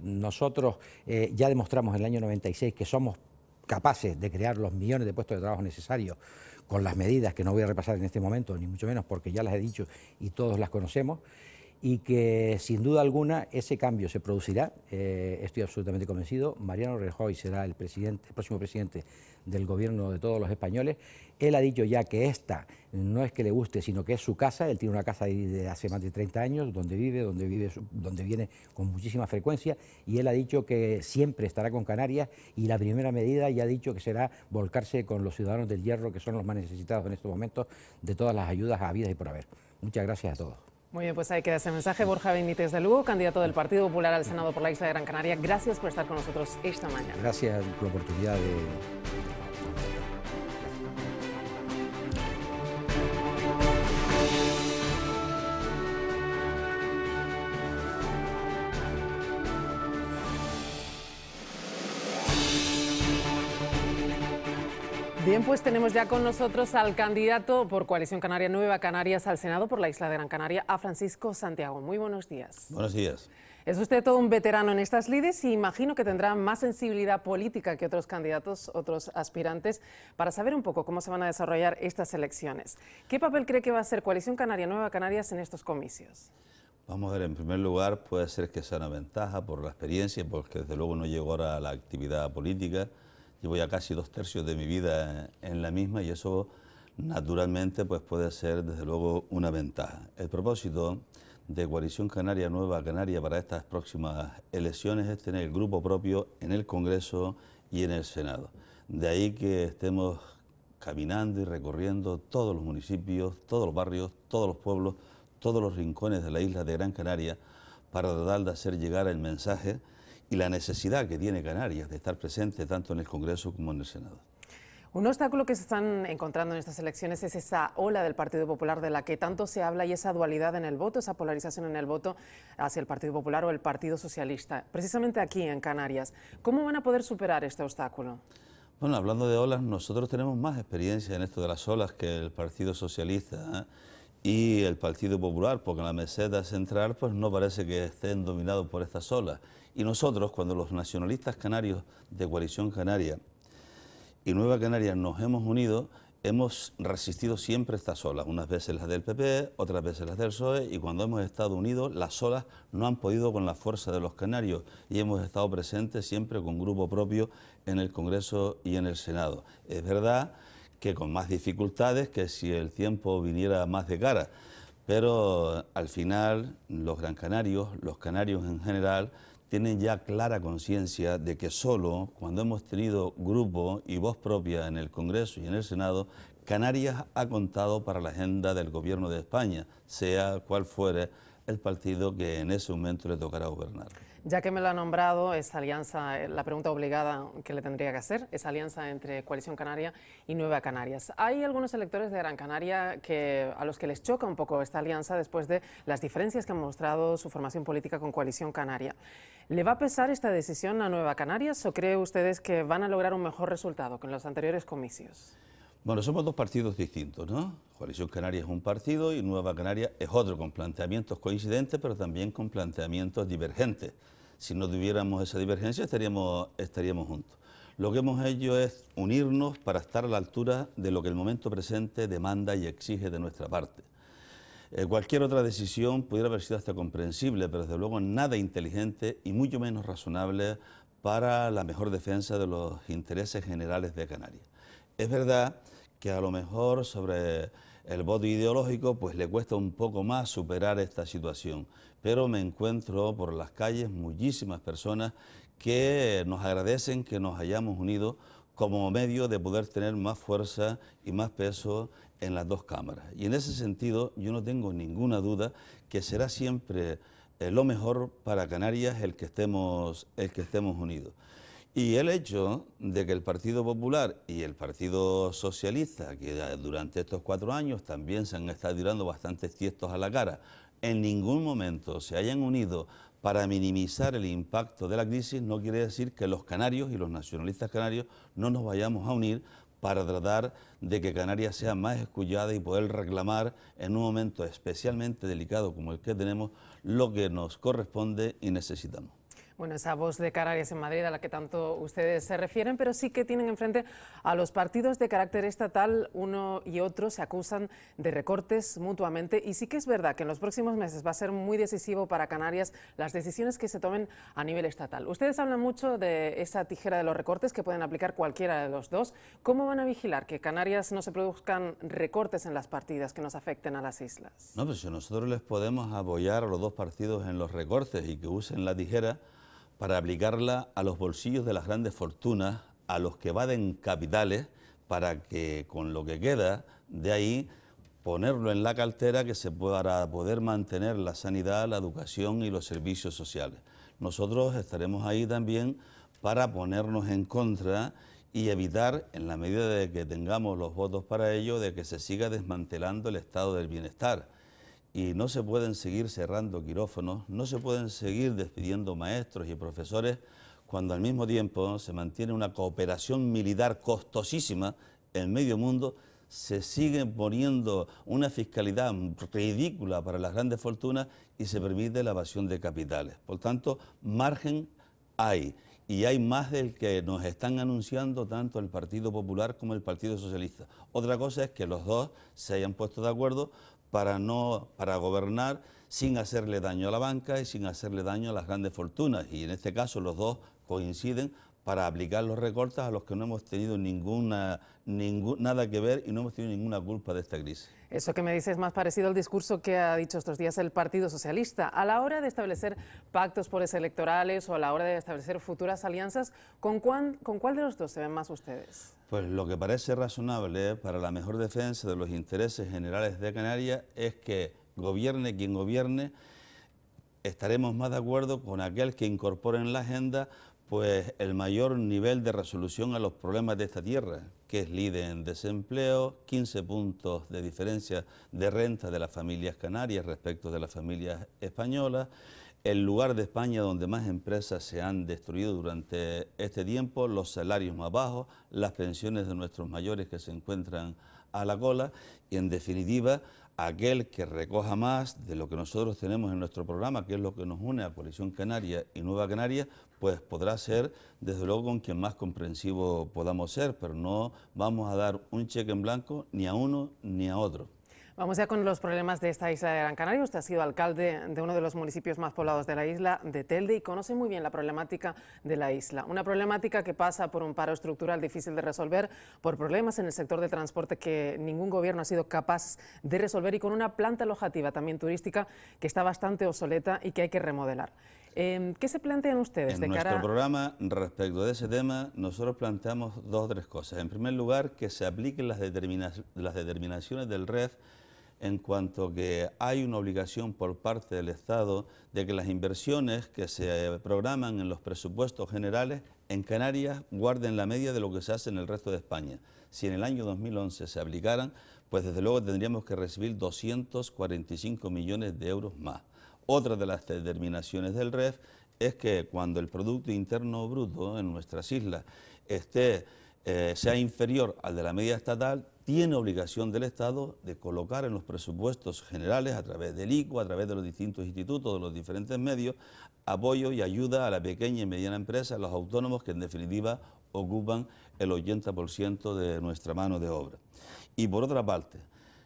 Nosotros ya demostramos en el año 96 que somos capaces de crear los millones de puestos de trabajo necesarios con las medidas que no voy a repasar en este momento, ni mucho menos porque ya las he dicho y todos las conocemos, y que sin duda alguna ese cambio se producirá, estoy absolutamente convencido. Mariano Rajoy será el próximo presidente del gobierno de todos los españoles. Él ha dicho ya que esta no es que le guste, sino que es su casa. Él tiene una casa ahí de hace más de 30 años, donde viene con muchísima frecuencia, y él ha dicho que siempre estará con Canarias, y la primera medida ya ha dicho que será volcarse con los ciudadanos del Hierro, que son los más necesitados en estos momentos de todas las ayudas habidas y por haber. Muchas gracias a todos. Muy bien, pues ahí queda ese mensaje. Borja Benítez de Lugo, candidato del Partido Popular al Senado por la isla de Gran Canaria. Gracias por estar con nosotros esta mañana. Gracias por la oportunidad de... Bien, pues tenemos ya con nosotros al candidato por Coalición Canaria Nueva Canarias al Senado por la isla de Gran Canaria, a Francisco Santiago. Muy buenos días. Buenos días. Es usted todo un veterano en estas lides y imagino que tendrá más sensibilidad política que otros candidatos, otros aspirantes, para saber un poco cómo se van a desarrollar estas elecciones. ¿Qué papel cree que va a ser Coalición Canaria Nueva Canarias en estos comicios? Vamos a ver, en primer lugar puede ser que sea una ventaja por la experiencia, porque desde luego no llego ahora a la actividad política. Llevo ya casi 2/3 de mi vida en la misma y eso naturalmente pues puede ser desde luego una ventaja. El propósito de Coalición Canaria Nueva Canaria para estas próximas elecciones es tener el grupo propio en el Congreso y en el Senado. De ahí que estemos caminando y recorriendo todos los municipios, todos los barrios, todos los pueblos, todos los rincones de la isla de Gran Canaria para tratar de hacer llegar el mensaje y la necesidad que tiene Canarias de estar presente tanto en el Congreso como en el Senado. Un obstáculo que se están encontrando en estas elecciones es esa ola del Partido Popular de la que tanto se habla y esa dualidad en el voto, esa polarización en el voto hacia el Partido Popular o el Partido Socialista, precisamente aquí en Canarias. ¿Cómo van a poder superar este obstáculo? Bueno, hablando de olas, nosotros tenemos más experiencia en esto de las olas que el Partido Socialista y el Partido Popular, porque en la meseta central pues no parece que estén dominados por estas olas. Y nosotros, cuando los nacionalistas canarios de Coalición Canaria y Nueva Canarias nos hemos unido, hemos resistido siempre estas olas, unas veces las del PP, otras veces las del PSOE, y cuando hemos estado unidos, las olas no han podido con la fuerza de los canarios y hemos estado presentes siempre con grupo propio en el Congreso y en el Senado. Es verdad que con más dificultades que si el tiempo viniera más de cara, pero al final los gran canarios, los canarios en general, tienen ya clara conciencia de que solo cuando hemos tenido grupo y voz propia en el Congreso y en el Senado, Canarias ha contado para la agenda del Gobierno de España, sea cual fuere el partido que en ese momento le tocará gobernar. Ya que me lo ha nombrado, esa alianza, la pregunta obligada que le tendría que hacer, esa alianza entre Coalición Canaria y Nueva Canarias. Hay algunos electores de Gran Canaria a los que les choca un poco esta alianza después de las diferencias que ha mostrado su formación política con Coalición Canaria. ¿Le va a pesar esta decisión a Nueva Canarias o cree ustedes que van a lograr un mejor resultado que en los anteriores comicios? Bueno, somos dos partidos distintos, ¿no? Coalición Canaria es un partido y Nueva Canaria es otro, con planteamientos coincidentes, pero también con planteamientos divergentes. Si no tuviéramos esa divergencia, estaríamos juntos. Lo que hemos hecho es unirnos para estar a la altura de lo que el momento presente demanda y exige de nuestra parte. Cualquier otra decisión pudiera haber sido hasta comprensible, pero desde luego nada inteligente y mucho menos razonable para la mejor defensa de los intereses generales de Canarias. Es verdad que a lo mejor sobre el voto ideológico, pues le cuesta un poco más superar esta situación. Pero me encuentro por las calles muchísimas personas que nos agradecen que nos hayamos unido como medio de poder tener más fuerza y más peso en las dos cámaras. Y en ese sentido yo no tengo ninguna duda que será siempre lo mejor para Canarias el que estemos unidos. Y el hecho de que el Partido Popular y el Partido Socialista, que durante estos 4 años también se han estado tirando bastantes tiestos a la cara, en ningún momento se hayan unido para minimizar el impacto de la crisis, no quiere decir que los canarios y los nacionalistas canarios no nos vayamos a unir para tratar de que Canarias sea más escuchada y poder reclamar en un momento especialmente delicado como el que tenemos lo que nos corresponde y necesitamos. Bueno, esa voz de Canarias en Madrid a la que tanto ustedes se refieren, pero sí que tienen enfrente a los partidos de carácter estatal, uno y otro se acusan de recortes mutuamente y sí que es verdad que en los próximos meses va a ser muy decisivo para Canarias las decisiones que se tomen a nivel estatal. Ustedes hablan mucho de esa tijera de los recortes que pueden aplicar cualquiera de los dos. ¿Cómo van a vigilar que Canarias no se produzcan recortes en las partidas que nos afecten a las islas? No, pues si nosotros les podemos apoyar a los dos partidos en los recortes y que usen la tijera para aplicarla a los bolsillos de las grandes fortunas, a los que evaden capitales, para que con lo que queda de ahí ponerlo en la cartera para poder mantener la sanidad, la educación y los servicios sociales. Nosotros estaremos ahí también para ponernos en contra y evitar, en la medida de que tengamos los votos para ello, de que se siga desmantelando el estado del bienestar. Y no se pueden seguir cerrando quirófanos, no se pueden seguir despidiendo maestros y profesores cuando al mismo tiempo se mantiene una cooperación militar costosísima en medio mundo, se sigue poniendo una fiscalidad ridícula para las grandes fortunas y se permite la evasión de capitales. Por tanto, margen hay, y hay más del que nos están anunciando tanto el Partido Popular como el Partido Socialista. Otra cosa es que los dos se hayan puesto de acuerdo para gobernar sin hacerle daño a la banca y sin hacerle daño a las grandes fortunas. Y en este caso los dos coinciden para aplicar los recortes a los que no hemos tenido nada que ver y no hemos tenido ninguna culpa de esta crisis. Eso que me dice es más parecido al discurso que ha dicho estos días el Partido Socialista. A la hora de establecer pactos electorales o a la hora de establecer futuras alianzas, ¿con cuál de los dos se ven más ustedes? Pues lo que parece razonable para la mejor defensa de los intereses generales de Canarias es que gobierne quien gobierne, estaremos más de acuerdo con aquel que incorpore en la agenda pues el mayor nivel de resolución a los problemas de esta tierra, que es líder en desempleo, 15 puntos de diferencia de renta de las familias canarias respecto de las familias españolas, el lugar de España donde más empresas se han destruido durante este tiempo, los salarios más bajos, las pensiones de nuestros mayores que se encuentran a la cola y, en definitiva, aquel que recoja más de lo que nosotros tenemos en nuestro programa, que es lo que nos une a Coalición Canaria y Nueva Canarias, pues podrá ser, desde luego, con quien más comprensivo podamos ser, pero no vamos a dar un cheque en blanco ni a uno ni a otro. Vamos ya con los problemas de esta isla de Gran Canaria. Usted ha sido alcalde de uno de los municipios más poblados de la isla, de Telde, y conoce muy bien la problemática de la isla. Una problemática que pasa por un paro estructural difícil de resolver, por problemas en el sector de transporte que ningún gobierno ha sido capaz de resolver y con una planta alojativa también turística que está bastante obsoleta y que hay que remodelar. ¿Qué se plantean ustedes en nuestro programa, respecto de ese tema, nosotros planteamos 2 o 3 cosas. En primer lugar, que se apliquen las determinaciones del REF en cuanto que hay una obligación por parte del Estado de que las inversiones que se programan en los presupuestos generales en Canarias guarden la media de lo que se hace en el resto de España. Si en el año 2011 se aplicaran, pues desde luego tendríamos que recibir 245 millones de euros más. Otra de las determinaciones del REF es que cuando el Producto Interno Bruto en nuestras islas sea inferior al de la media estatal, tiene obligación del Estado de colocar en los presupuestos generales, a través del ICO, a través de los distintos institutos, de los diferentes medios, apoyo y ayuda a la pequeña y mediana empresa, a los autónomos que en definitiva ocupan el 80% de nuestra mano de obra. Y por otra parte,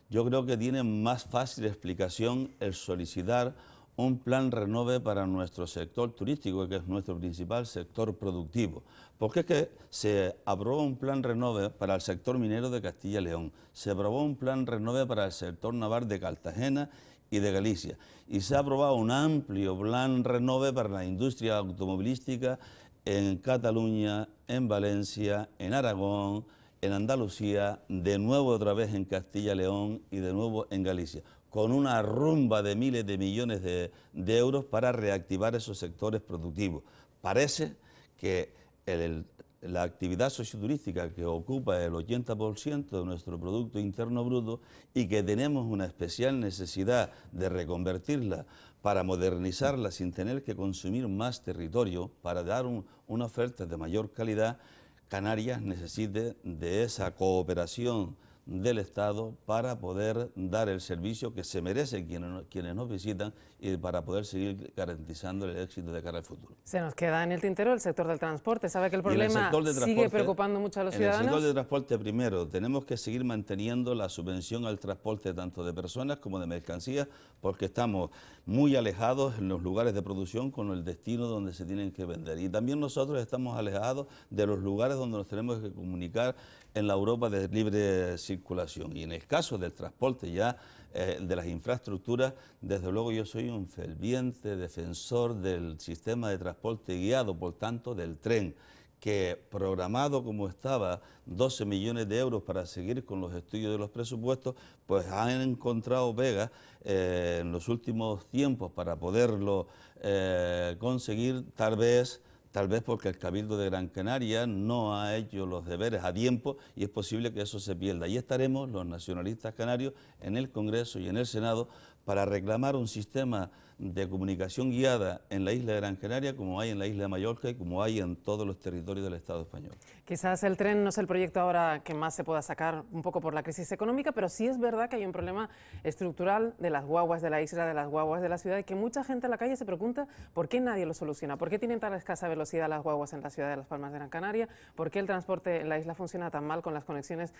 yo creo que tiene más fácil explicación el solicitar un plan Renove para nuestro sector turístico, que es nuestro principal sector productivo. Porque es que se aprobó un plan Renove para el sector minero de Castilla y León, se aprobó un plan Renove para el sector naval de Cartagena y de Galicia, y se ha aprobado un amplio plan Renove para la industria automovilística en Cataluña, en Valencia, en Aragón, en Andalucía, de nuevo otra vez en Castilla y León y de nuevo en Galicia, con una rumba de miles de millones de euros para reactivar esos sectores productivos. Parece que la actividad socioturística, que ocupa el 80% de nuestro Producto Interno Bruto y que tenemos una especial necesidad de reconvertirla para modernizarla sin tener que consumir más territorio, para dar una oferta de mayor calidad, Canarias necesite de esa cooperación del Estado para poder dar el servicio que se merecen quienes nos visitan y para poder seguir garantizando el éxito de cara al futuro. Se nos queda en el tintero el sector del transporte. ¿Sabe que el problema sigue preocupando mucho a los ciudadanos? En el sector de transporte, primero, tenemos que seguir manteniendo la subvención al transporte tanto de personas como de mercancías, porque estamos muy alejados en los lugares de producción con el destino donde se tienen que vender. Y también nosotros estamos alejados de los lugares donde nos tenemos que comunicar en la Europa de libre circulación. Y en el caso del transporte ya de las infraestructuras, desde luego yo soy un ferviente defensor del sistema de transporte guiado, por tanto del tren, que programado como estaba 12 millones de euros para seguir con los estudios de los presupuestos, pues han encontrado pegas en los últimos tiempos para poderlo conseguir, tal vez porque el Cabildo de Gran Canaria no ha hecho los deberes a tiempo y es posible que eso se pierda. Y estaremos los nacionalistas canarios en el Congreso y en el Senado para reclamar un sistema de comunicación guiada en la isla de Gran Canaria, como hay en la isla de Mallorca y como hay en todos los territorios del Estado español. Quizás el tren no es el proyecto ahora que más se pueda sacar un poco por la crisis económica, pero sí es verdad que hay un problema estructural de las guaguas de la isla, de las guaguas de la ciudad, y que mucha gente en la calle se pregunta por qué nadie lo soluciona, por qué tienen tan escasa velocidad las guaguas en la ciudad de Las Palmas de Gran Canaria, por qué el transporte en la isla funciona tan mal con las conexiones.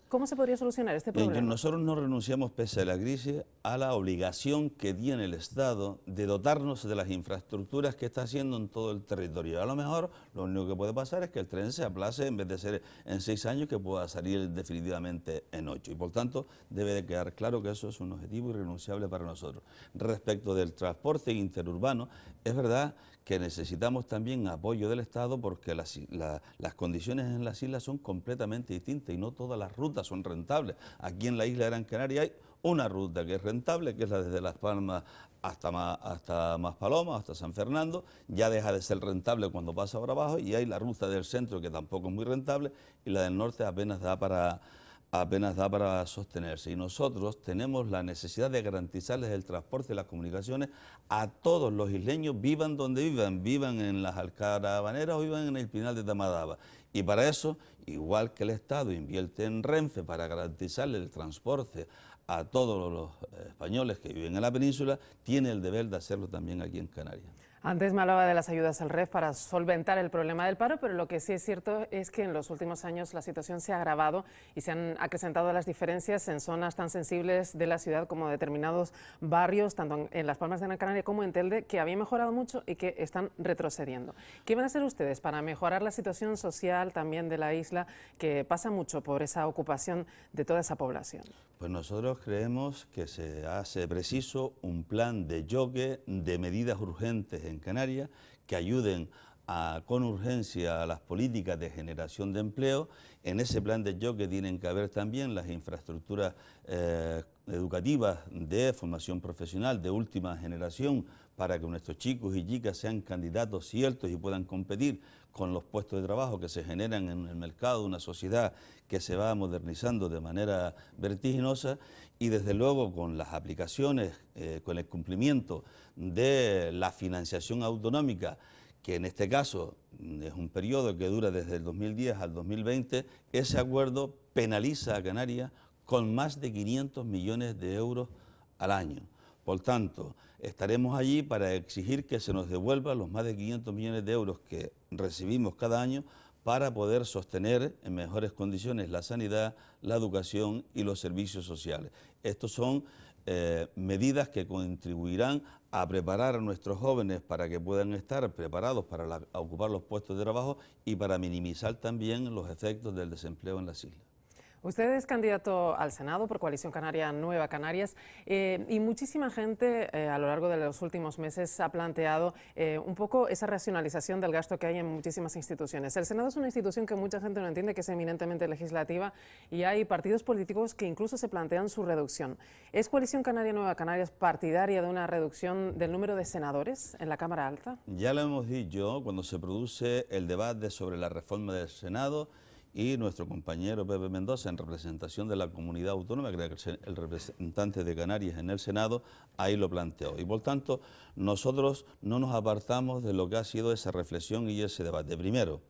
¿Cómo se podría solucionar este problema? Nosotros no renunciamos, pese a la crisis, a la obligación que tiene el Estado de dotarnos de las infraestructuras que está haciendo en todo el territorio. A lo mejor lo único que puede pasar es que el tren se aplace, en vez de ser en 6 años, que pueda salir definitivamente en 8. Y por tanto debe de quedar claro que eso es un objetivo irrenunciable para nosotros. Respecto del transporte interurbano, es verdad que necesitamos también apoyo del Estado porque las condiciones en las islas son completamente distintas y no todas las rutas son rentables. Aquí en la isla de Gran Canaria hay una ruta que es rentable, que es la desde Las Palmas hasta Maspalomas, hasta San Fernando, ya deja de ser rentable cuando pasa por abajo, y hay la ruta del centro que tampoco es muy rentable, y la del norte apenas da para sostenerse. Y nosotros tenemos la necesidad de garantizarles el transporte y las comunicaciones a todos los isleños, vivan donde vivan en las Alcarabaneras o vivan en el Pinal de Tamadaba. Y para eso, igual que el Estado invierte en Renfe para garantizarle el transporte a todos los españoles que viven en la península, tiene el deber de hacerlo también aquí en Canarias. Antes me hablaba de las ayudas al REF para solventar el problema del paro, pero lo que sí es cierto es que en los últimos años la situación se ha agravado y se han acrecentado las diferencias en zonas tan sensibles de la ciudad como determinados barrios, tanto en Las Palmas de Gran Canaria como en Telde, que habían mejorado mucho y que están retrocediendo. ¿Qué van a hacer ustedes para mejorar la situación social también de la isla, que pasa mucho por esa ocupación de toda esa población? Pues nosotros creemos que se hace preciso un plan de choque de medidas urgentes en Canarias que ayuden con urgencia a las políticas de generación de empleo. En ese plan de choque tienen que haber también las infraestructuras educativas de formación profesional de última generación para que nuestros chicos y chicas sean candidatos ciertos y puedan competir con los puestos de trabajo que se generan en el mercado de una sociedad que se va modernizando de manera vertiginosa, y desde luego con las aplicaciones, con el cumplimiento de la financiación autonómica, que en este caso es un periodo que dura desde el 2010 al 2020, ese acuerdo penaliza a Canarias con más de 500 millones de euros al año. Por tanto, estaremos allí para exigir que se nos devuelvan los más de 500 millones de euros que recibimos cada año para poder sostener en mejores condiciones la sanidad, la educación y los servicios sociales. Estos son medidas que contribuirán a preparar a nuestros jóvenes para que puedan estar preparados para ocupar los puestos de trabajo y para minimizar también los efectos del desempleo en las islas. Usted es candidato al Senado por Coalición Canaria Nueva Canarias y muchísima gente a lo largo de los últimos meses ha planteado un poco esa racionalización del gasto que hay en muchísimas instituciones. El Senado es una institución que mucha gente no entiende, que es eminentemente legislativa, y hay partidos políticos que incluso se plantean su reducción. ¿Es Coalición Canaria Nueva Canarias partidaria de una reducción del número de senadores en la Cámara Alta? Ya lo hemos dicho cuando se produce el debate sobre la reforma del Senado, y nuestro compañero Pepe Mendoza, en representación de la comunidad autónoma, que es el representante de Canarias en el Senado, ahí lo planteó. Y por tanto, nosotros no nos apartamos de lo que ha sido esa reflexión y ese debate. Primero,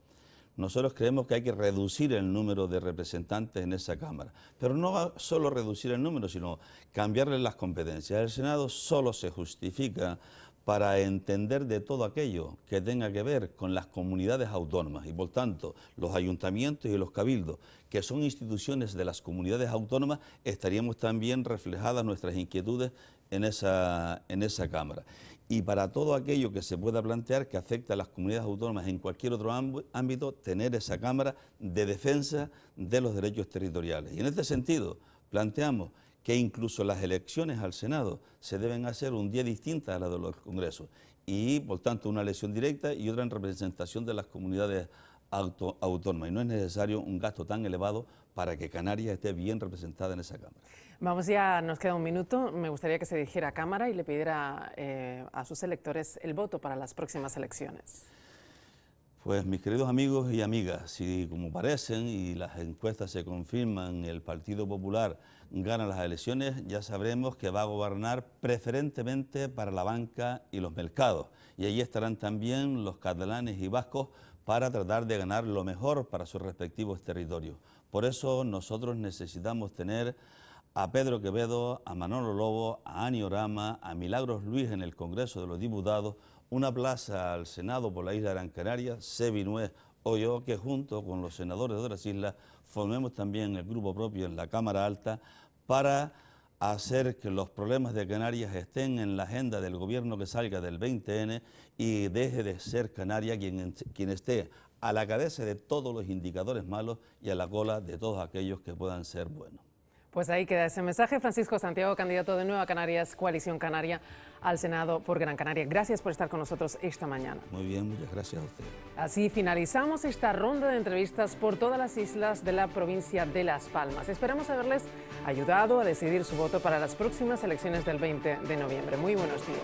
nosotros creemos que hay que reducir el número de representantes en esa Cámara, pero no solo reducir el número, sino cambiarle las competencias. El Senado solo se justifica para entender de todo aquello que tenga que ver con las comunidades autónomas y, por tanto, los ayuntamientos y los cabildos, que son instituciones de las comunidades autónomas, estaríamos también reflejadas nuestras inquietudes en esa Cámara. Y para todo aquello que se pueda plantear que afecte a las comunidades autónomas en cualquier otro ámbito, tener esa Cámara de defensa de los derechos territoriales. Y en este sentido, planteamos que incluso las elecciones al Senado se deben hacer un día distinta a la de los congresos y, por tanto, una elección directa y otra en representación de las comunidades autónomas. Y no es necesario un gasto tan elevado para que Canarias esté bien representada en esa Cámara. Vamos, ya nos queda un minuto. Me gustaría que se dirigiera a Cámara y le pidiera a sus electores el voto para las próximas elecciones. Pues mis queridos amigos y amigas, si como parecen y las encuestas se confirman, el Partido Popular gana las elecciones, ya sabremos que va a gobernar preferentemente para la banca y los mercados. Y allí estarán también los catalanes y vascos para tratar de ganar lo mejor para sus respectivos territorios. Por eso nosotros necesitamos tener a Pedro Quevedo, a Manolo Lobo, a Ani Orama, a Milagros Luis en el Congreso de los Diputados, una plaza al Senado por la isla de Gran Canaria, Sebi Nuez o yo, que junto con los senadores de otras islas formemos también el grupo propio en la Cámara Alta para hacer que los problemas de Canarias estén en la agenda del gobierno que salga del 20N y deje de ser Canarias quien esté a la cabeza de todos los indicadores malos y a la cola de todos aquellos que puedan ser buenos. Pues ahí queda ese mensaje. Francisco Santiago, candidato de Nueva Canarias, Coalición Canaria, al Senado por Gran Canaria. Gracias por estar con nosotros esta mañana. Muy bien, muchas gracias a usted. Así finalizamos esta ronda de entrevistas por todas las islas de la provincia de Las Palmas. Esperamos haberles ayudado a decidir su voto para las próximas elecciones del 20 de noviembre. Muy buenos días.